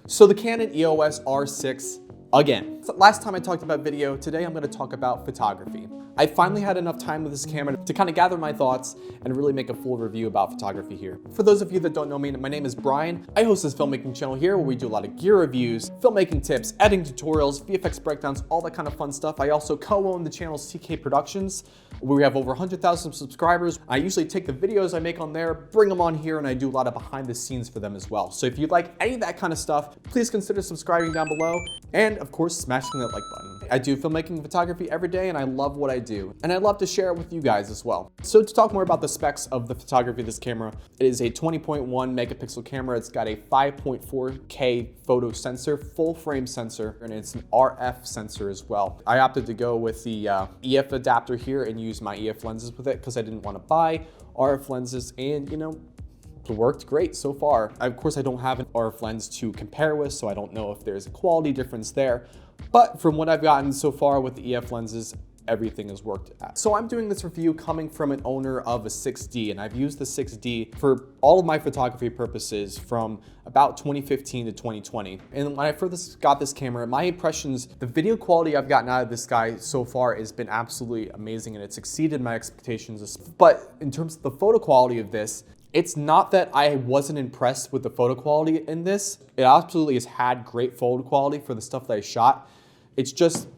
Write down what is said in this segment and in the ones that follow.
So the Canon EOS R6 again. So last time I talked about video, today I'm going to talk about photography. I finally had enough time with this camera to kind of gather my thoughts and really make a full review about photography here. For those of you that don't know me, my name is Brian. I host this filmmaking channel here where we do a lot of gear reviews, filmmaking tips, editing tutorials, VFX breakdowns, all that kind of fun stuff. I also co-own the channel CK Productions, where we have over 100,000 subscribers. I usually take the videos I make on there, bring them on here, and I do a lot of behind the scenes for them as well. So if you'd like any of that kind of stuff, please consider subscribing down below. And of course, smashing that like button. I do filmmaking and photography every day, and I love what I do. And I'd love to share it with you guys as well. So to talk more about the specs of the photography of this camera, it is a 20.1 megapixel camera. It's got a 5.4K photo sensor, full frame sensor, and it's an RF sensor as well. I opted to go with the EF adapter here and use my EF lenses with it because I didn't want to buy RF lenses, and it worked great so far. Of course, I don't have an RF lens to compare with, so I don't know if there's a quality difference there. But from what I've gotten so far with the EF lenses, everything has worked out. So I'm doing this review coming from an owner of a 6D, and I've used the 6D for all of my photography purposes from about 2015 to 2020. And when I first got this camera, my impressions, the video quality I've gotten out of this guy so far has been absolutely amazing, and it's exceeded my expectations. But in terms of the photo quality of this, it's not that I wasn't impressed with the photo quality in this. It absolutely has had great photo quality for the stuff that I shot. It's just,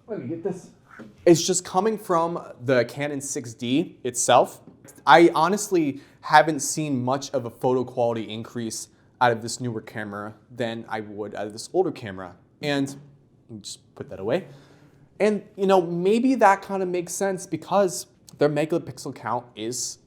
let me get this. It's just coming from the Canon 6D itself. I honestly haven't seen much of a photo quality increase out of this newer camera than I would out of this older camera. And just put that away. And maybe that kind of makes sense because their megapixel count is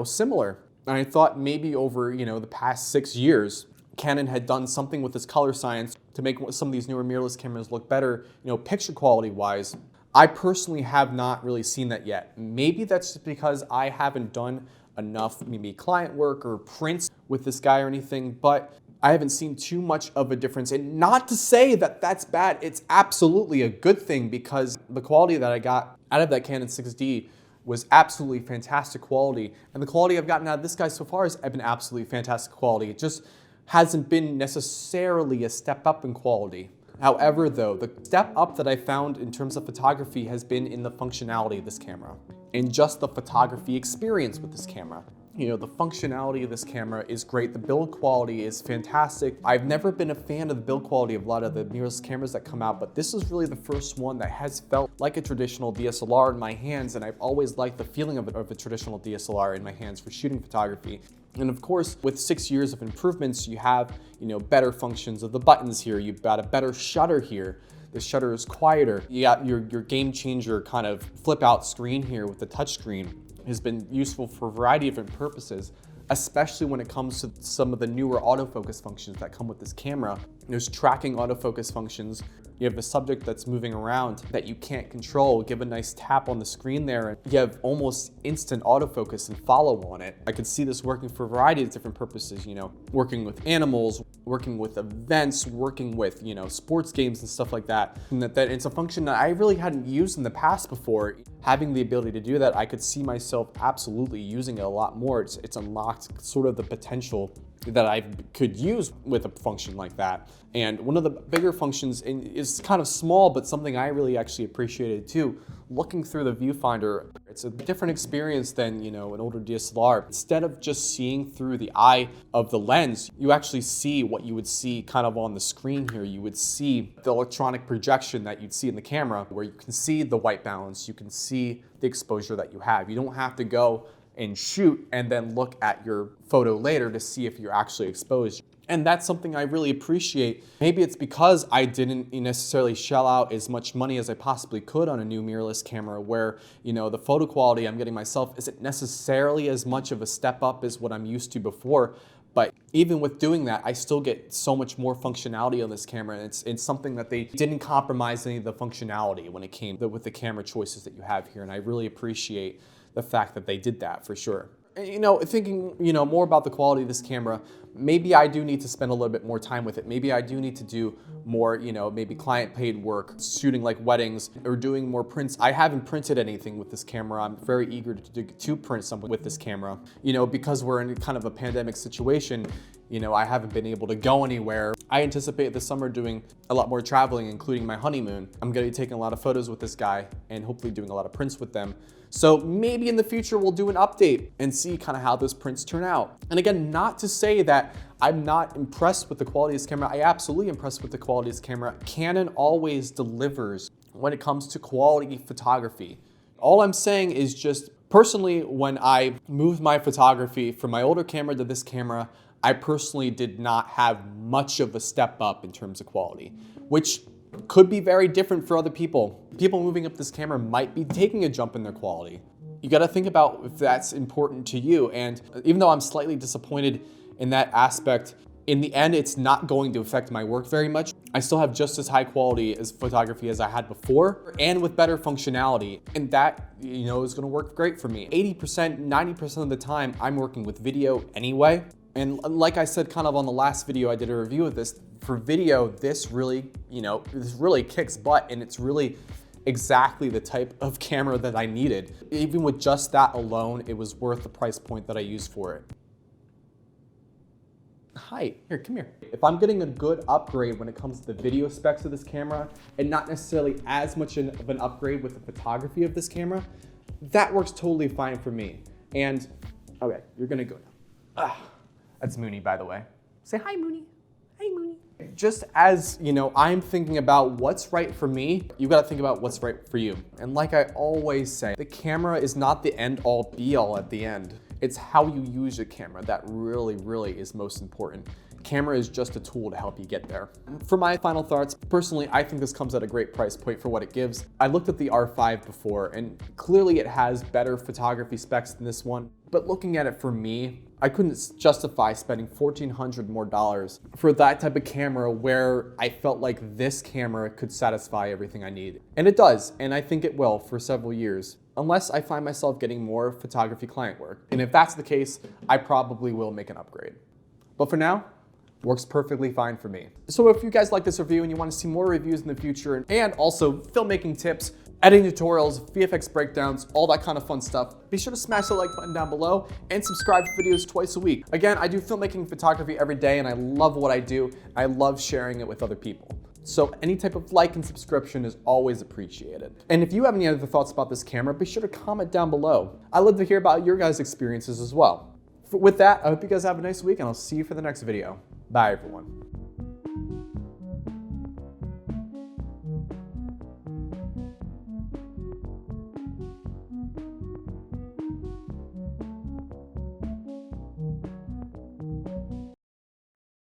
similar. And I thought maybe over, the past 6 years, Canon had done something with its color science to make some of these newer mirrorless cameras look better, picture quality wise. I personally have not really seen that yet. Maybe that's just because I haven't done enough maybe client work or prints with this guy or anything, but I haven't seen too much of a difference. And not to say that that's bad, it's absolutely a good thing because the quality that I got out of that Canon 6D was absolutely fantastic quality. And the quality I've gotten out of this guy so far has been absolutely fantastic quality. It just hasn't been necessarily a step up in quality. However, though, the step up that I found in terms of photography has been in the functionality of this camera and just the photography experience with this camera. The functionality of this camera is great. The build quality is fantastic. I've never been a fan of the build quality of a lot of the mirrorless cameras that come out, but this is really the first one that has felt like a traditional DSLR in my hands, and I've always liked the feeling of a traditional DSLR in my hands for shooting photography. And of course, with 6 years of improvements, you have better functions of the buttons here. You've got a better shutter here. The shutter is quieter. You got your game changer kind of flip out screen here with the touch screen. Has been useful for a variety of different purposes, especially when it comes to some of the newer autofocus functions that come with this camera. There's tracking autofocus functions. You have a subject that's moving around that you can't control. Give a nice tap on the screen there, and you have almost instant autofocus and follow on it. I could see this working for a variety of different purposes, working with animals, working with events, working with, sports games and stuff like that. And that it's a function that I really hadn't used in the past before. Having the ability to do that, I could see myself absolutely using it a lot more. It's unlocked sort of the potential that I could use with a function like that. And one of the bigger functions is kind of small, but something I really actually appreciated too. Looking through the viewfinder, it's a different experience than, an older DSLR. Instead of just seeing through the eye of the lens, you actually see what you would see kind of on the screen here. You would see the electronic projection that you'd see in the camera, where you can see the white balance, you can see the exposure that you have. You don't have to go and shoot and then look at your photo later to see if you're actually exposed. And that's something I really appreciate. Maybe it's because I didn't necessarily shell out as much money as I possibly could on a new mirrorless camera where, the photo quality I'm getting myself isn't necessarily as much of a step up as what I'm used to before. But even with doing that, I still get so much more functionality on this camera. And it's something that they didn't compromise any of the functionality when it came with the camera choices that you have here. And I really appreciate the fact that they did that for sure. Thinking, more about the quality of this camera, maybe I do need to spend a little bit more time with it. Maybe I do need to do more, maybe client paid work, shooting like weddings or doing more prints. I haven't printed anything with this camera. I'm very eager to print something with this camera. Because we're in kind of a pandemic situation, I haven't been able to go anywhere. I anticipate this summer doing a lot more traveling, including my honeymoon. I'm gonna be taking a lot of photos with this guy and hopefully doing a lot of prints with them. So maybe in the future we'll do an update and see kind of how those prints turn out. And again, not to say that I'm not impressed with the quality of this camera. I absolutely impressed with the quality of this camera. Canon always delivers when it comes to quality photography. All I'm saying is just personally, when I moved my photography from my older camera to this camera, I personally did not have much of a step up in terms of quality, which could be very different for other people. People moving up this camera might be taking a jump in their quality. You gotta think about if that's important to you. And even though I'm slightly disappointed in that aspect, in the end, it's not going to affect my work very much. I still have just as high quality as photography as I had before and with better functionality. And that, is gonna work great for me. 80%, 90% of the time, I'm working with video anyway. And like I said, kind of on the last video, I did a review of this. For video, this really kicks butt, and it's really exactly the type of camera that I needed. Even with just that alone, it was worth the price point that I used for it. Hi, here, come here. If I'm getting a good upgrade when it comes to the video specs of this camera, and not necessarily as much of an upgrade with the photography of this camera, that works totally fine for me. And, okay, you're gonna go now. That's Mooney, by the way. Say hi, Mooney. Hi, Mooney. Just as, I'm thinking about what's right for me, you gotta think about what's right for you. And like I always say, the camera is not the end all be all at the end. It's how you use your camera that really, really is most important. Camera is just a tool to help you get there. For my final thoughts, personally, I think this comes at a great price point for what it gives. I looked at the R5 before, and clearly it has better photography specs than this one. But looking at it for me, I couldn't justify spending $1,400 more for that type of camera where I felt like this camera could satisfy everything I need. And it does, and I think it will for several years, unless I find myself getting more photography client work. And if that's the case, I probably will make an upgrade. But for now, works perfectly fine for me. So if you guys like this review and you want to see more reviews in the future and also filmmaking tips, editing tutorials, VFX breakdowns, all that kind of fun stuff, be sure to smash the like button down below and subscribe to videos twice a week. Again, I do filmmaking and photography every day and I love what I do. I love sharing it with other people. So any type of like and subscription is always appreciated. And if you have any other thoughts about this camera, be sure to comment down below. I'd love to hear about your guys' experiences as well. With that, I hope you guys have a nice week and I'll see you for the next video. Bye everyone.